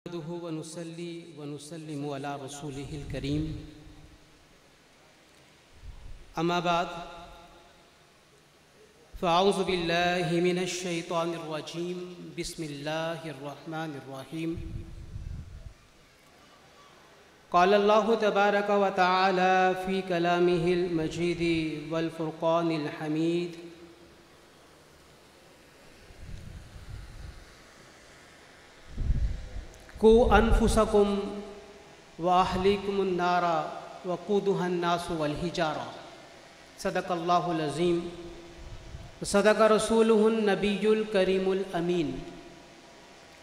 नहमदुहु व नुसल्ली व नुसल्लिमु अला रसूलिहिल करीम। अम्मा बाद फ़अऊज़ु बिल्लाहि मिनश शैतानिर रजीम। बिस्मिल्लाहिर रहमानिर रहीम। क़ाल अल्लाहु तबारक व तआला फ़ी कलामिहिल मजीद वल फ़ुरक़ानिल हमीद। कु अनफुसकुम व अहलिकुमुन नारा वक़ूदुहन नासु वल हिजारा। सदक़ल्लाहुल अज़ीम व सदक़ रसूलुहुन नबियुल करीमुल अमीन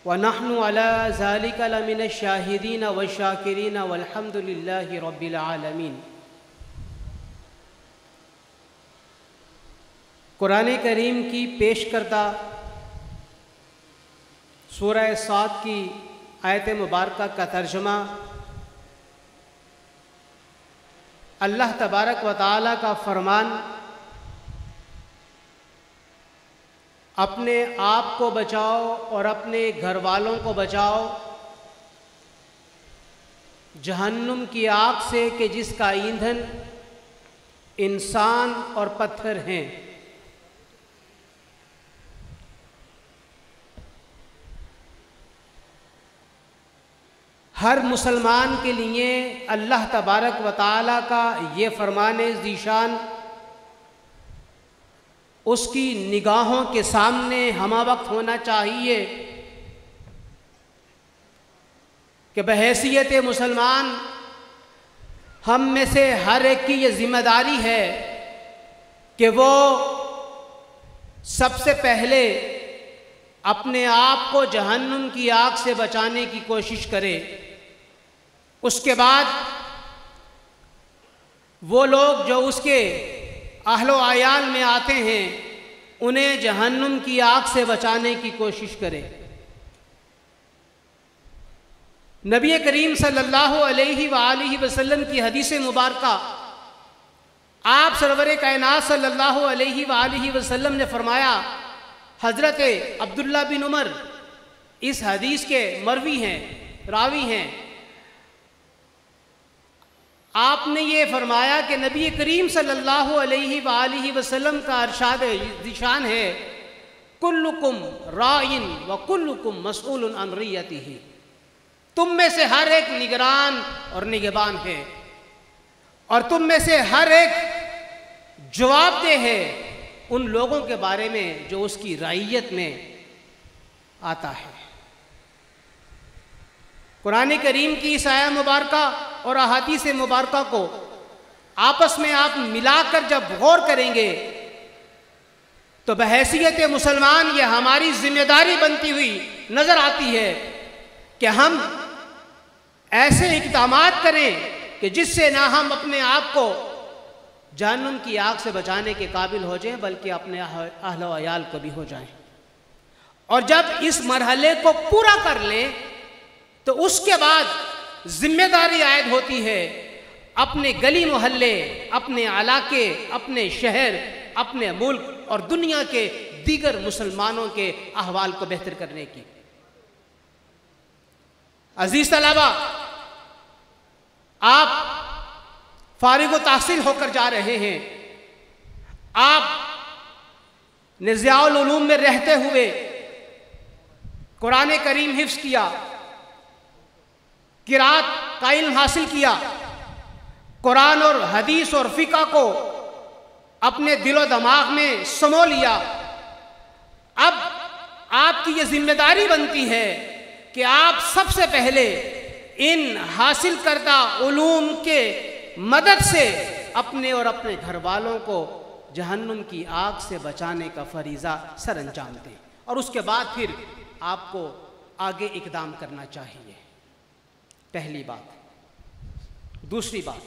व नहनु अला ज़ालिका लमिनश शाहिदीन व शाकिरीन वल्हम्दुलिल्लाहि रब्बिल आलमीन। कुरान करीम की पेश करता सूरह साद की आयत मुबारक का तर्जुमा अल्लाह तबारक व तआला का फरमान, अपने आप को बचाओ और अपने घर वालों को बचाओ जहन्नुम की आग से कि जिसका ईंधन इंसान और पत्थर हैं। हर मुसलमान के लिए अल्लाह तबारक व तआला का ये फरमान ज़ीशान उसकी निगाहों के सामने हमा वक्त होना चाहिए कि बहैसियत मुसलमान हम में से हर एक की ये ज़िम्मेदारी है कि वो सबसे पहले अपने आप को जहन्नुम की आग से बचाने की कोशिश करे। उसके बाद वो लोग जो उसके अहलो आयाल में आते हैं उन्हें जहन्नुम की आग से बचाने की कोशिश करे। नबी करीम सल्लल्लाहु अलैहि वालिहि वसल्लम की हदीस मुबारका, आप सरवर कायनात सल्लल्लाहु अलैहि वालिहि वसल्लम ने फरमाया, हज़रत अब्दुल्ला बिन उमर इस हदीस के मरवी हैं, रावी हैं। आपने ये फरमाया कि नबी करीम सल्लल्लाहु अलैहि वालिहि वसल्लम का इरशाद ज़ीशान है, कुल्लुकुम राइन व कुल्लुकुम मसऊलुन अन रइयतिही। तुम में से हर एक निगरान और निगहबान है और तुम में से हर एक जवाबदेह है उन लोगों के बारे में जो उसकी रइयत में आता है। कुरान करीम की इस आया मुबारका और अहादीस मुबारका को आपस में आप मिलाकर जब गौर करेंगे तो बहैसियत मुसलमान ये हमारी जिम्मेदारी बनती हुई नजर आती है कि हम ऐसे इक़दामात करें कि जिससे ना हम अपने आप को जहन्नुम की आग से बचाने के काबिल हो जाएं बल्कि अपने अहलो अयाल को भी हो जाएं। और जब इस मरहले को पूरा कर लें तो उसके बाद जिम्मेदारी आयद होती है अपने गली मोहल्ले, अपने इलाके, अपने शहर, अपने मुल्क और दुनिया के दीगर मुसलमानों के अहवाल को बेहतर करने की। अजीज तलबा, आप फारिग व तहसील होकर जा रहे हैं। आप ने ज़ियाउल उलूम में रहते हुए कुरान करीम हिफ्ज़ किया, किरात का इल्म हासिल किया, कुरान और हदीस और फ़िक़ह को अपने दिलो दिमाग में समो लिया। अब आपकी ये जिम्मेदारी बनती है कि आप सबसे पहले इन हासिल करदा उलूम के मदद से अपने और अपने घर वालों को जहन्नुम की आग से बचाने का फरीज़ा सर अंजाम दें और उसके बाद फिर आपको आगे इक़दाम करना चाहिए। पहली बात। दूसरी बात,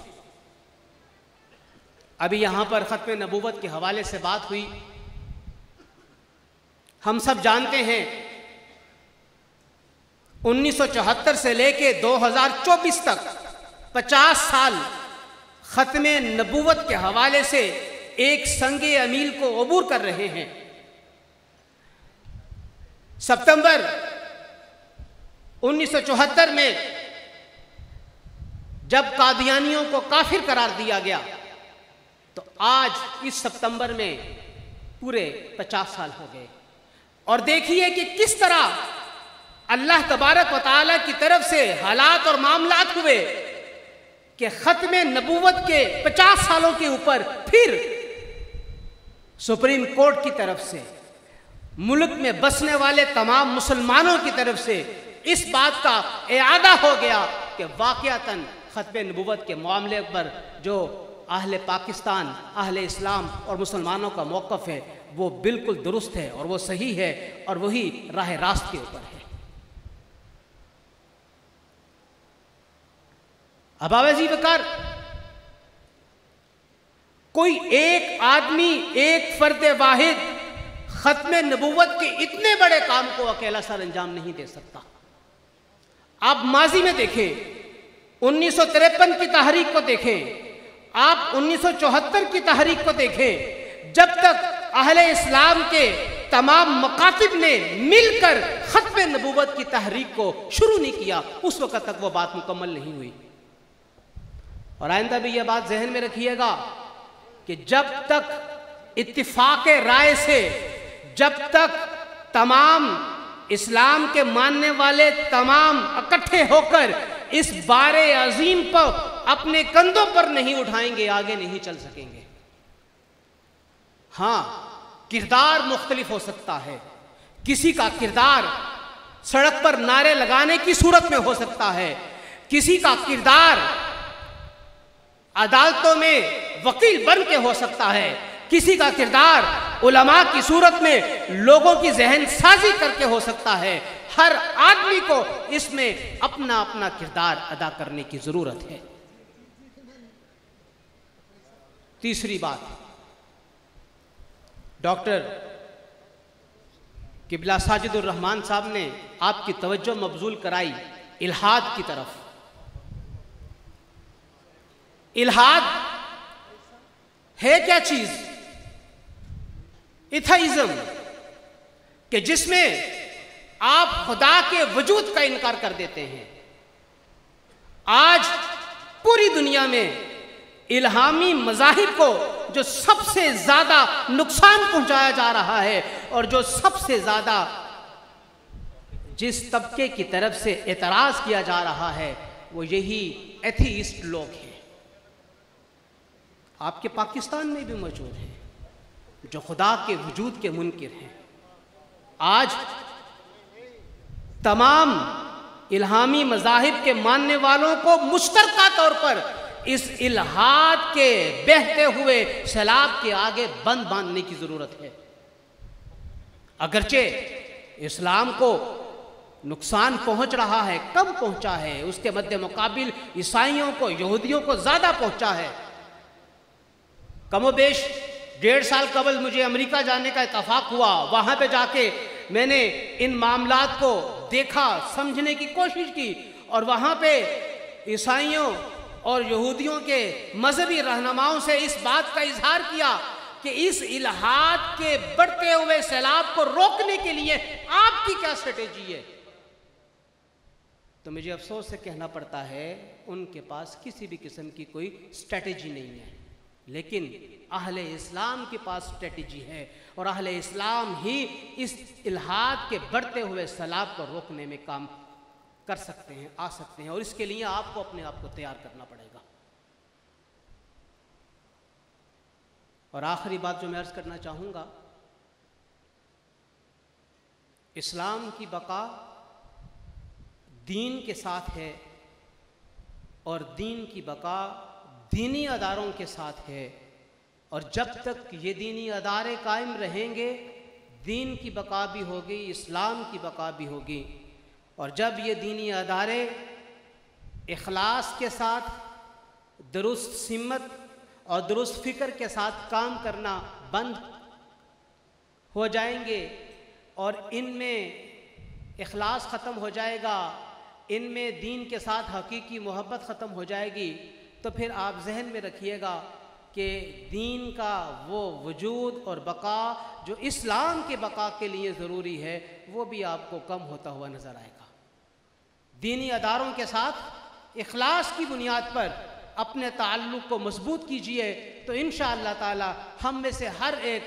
अभी यहाँ पर ख़त्म नबूवत के हवाले से बात हुई। हम सब जानते हैं 1974 से लेके 2024 तक 50 साल ख़त्म नबूवत के हवाले से एक संगे अमील को अबूर कर रहे हैं। सितंबर 1974 में जब कादियानियों को काफिर करार दिया गया, तो आज इस सितंबर में पूरे 50 साल हो गए। और देखिए कि किस तरह अल्लाह तबारक व तआला की तरफ से हालात और मामलात हुए कि खत्म नबूवत के 50 सालों के ऊपर फिर सुप्रीम कोर्ट की तरफ से मुल्क में बसने वाले तमाम मुसलमानों की तरफ से इस बात का इआदा हो गया कि वाक़यातन खत्म नबूवत के मामले पर जो अहले पाकिस्तान, अहले इस्लाम और मुसलमानों का मौक़िफ़ है वो बिल्कुल दुरुस्त है और वो सही है और वही राह रास्त के ऊपर है। अब आवाज़ी बकार कोई एक आदमी, एक फर्द वाहिद खत्म नबूवत के इतने बड़े काम को अकेला सर अंजाम नहीं दे सकता। आप माजी में देखें, 1953 की तहरीक को देखें, आप 1974 की तहरीक को देखें, जब तक अहले इस्लाम के तमाम मकातिब ने मिलकर खत्म नबूवत की तहरीक को शुरू नहीं किया, उस वक्त तक वो बात मुकम्मल नहीं हुई। और आइंदा भी यह बात जहन में रखिएगा कि जब तक इत्तिफाक राय से, जब तक तमाम इस्लाम के मानने वाले तमाम इकट्ठे होकर इस बारे अजीम पर अपने कंधों पर नहीं उठाएंगे, आगे नहीं चल सकेंगे। हाँ, किरदार मुख्तलिफ हो सकता है। किसी का किरदार सड़क पर नारे लगाने की सूरत में हो सकता है, किसी का किरदार अदालतों में वकील बन के हो सकता है, किसी का किरदार उलमा की सूरत में लोगों की जहन साजी करके हो सकता है। हर आदमी को इसमें अपना अपना किरदार अदा करने की जरूरत है। तीसरी बात, डॉक्टर किबला साजिदुर रहमान साहब ने आपकी तवज्जो मबजूल कराई इल्हाद की तरफ। इल्हाद है क्या चीज? एथाइज्म, कि जिसमें आप खुदा के वजूद का इनकार कर देते हैं। आज पूरी दुनिया में इल्हामी मज़ाहिब को जो सबसे ज्यादा नुकसान पहुंचाया जा रहा है और जो सबसे ज्यादा जिस तबके की तरफ से एतराज किया जा रहा है वो यही एथीइस्ट लोग हैं। आपके पाकिस्तान में भी मौजूद हैं जो खुदा के वजूद के मुनकिर हैं। आज तमाम इल्हामी मज़ाहिब के मानने वालों को मुश्तरका तौर पर इस इल्हाद के बहते हुए सैलाब के आगे बंद बांधने की जरूरत है। अगरचे इस्लाम को नुकसान पहुंच रहा है, कम पहुंचा है, उसके मद्दे मुकाबिल ईसाइयों को, यहूदियों को ज्यादा पहुंचा है। कमोबेश 1.5 साल कबल मुझे अमेरिका जाने का इत्तफाक हुआ। वहां पे जाके मैंने इन मामलात को देखा, समझने की कोशिश की और वहां पे ईसाइयों और यहूदियों के मजहबी रहनुमाओं से इस बात का इजहार किया कि इस इल्हाद के बढ़ते हुए सैलाब को रोकने के लिए आपकी क्या स्ट्रेटेजी है। तो मुझे अफसोस से कहना पड़ता है उनके पास किसी भी किस्म की कोई स्ट्रेटेजी नहीं है, लेकिन अहले इस्लाम के पास स्ट्रेटेजी है और अहले इस्लाम ही इस इल्हाद के बढ़ते हुए सैलाब को रोकने में काम कर सकते हैं, आ सकते हैं, और इसके लिए आपको अपने आप को तैयार करना पड़ेगा। और आखिरी बात जो मैं अर्ज करना चाहूँगा, इस्लाम की बका दीन के साथ है और दीन की बका दीनी अदारों के साथ है, और जब तक ये दीनी अदारे कायम रहेंगे दीन की बका भी होगी, इस्लाम की बका भी होगी। और जब ये दीनी अदारे इखलास के साथ, दुरुस्त सिमत और दुरुस्त फ़िक्र के साथ काम करना बंद हो जाएंगे और इनमें इखलास ख़त्म हो जाएगा, इनमें दीन के साथ हकीकी मोहब्बत ख़त्म हो जाएगी, तो फिर आप जहन में रखिएगा कि दीन का वो वजूद और बका जो इस्लाम के बका के लिए ज़रूरी है वो भी आपको कम होता हुआ नज़र आएगा। दीनी अदारों के साथ इखलास की बुनियाद पर अपने ताल्लुक़ को मजबूत कीजिए, तो इंशाअल्लाह ताला हम में से हर एक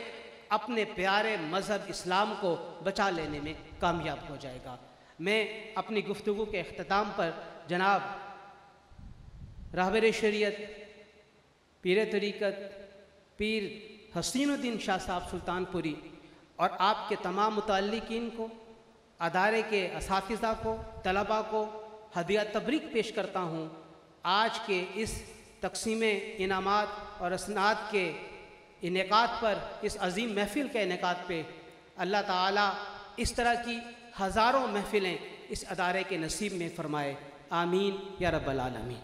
अपने प्यारे मज़हब इस्लाम को बचा लेने में कामयाब हो जाएगा। मैं अपनी गुफ्तगू के अख्ताम पर जनाब रहबर शरीयत पीर तरीक़त पीर हसीनुद्दीन शाह साहब सुल्तानपुरी और आपके तमाम मुतल्लिकीन को, अदारे के असातिज़ा को, तलबा को हदिया तबरीक पेश करता हूँ। आज के इस तक़सीम इनामात और असनाद के इनेकाद पर, इस अज़ीम महफ़िल के इनेकाद पे अल्लाह ताला इस तरह की हज़ारों महफ़िलें इस अदारे के नसीब में फ़रमाए। आमीन या रब्बल आलमीन।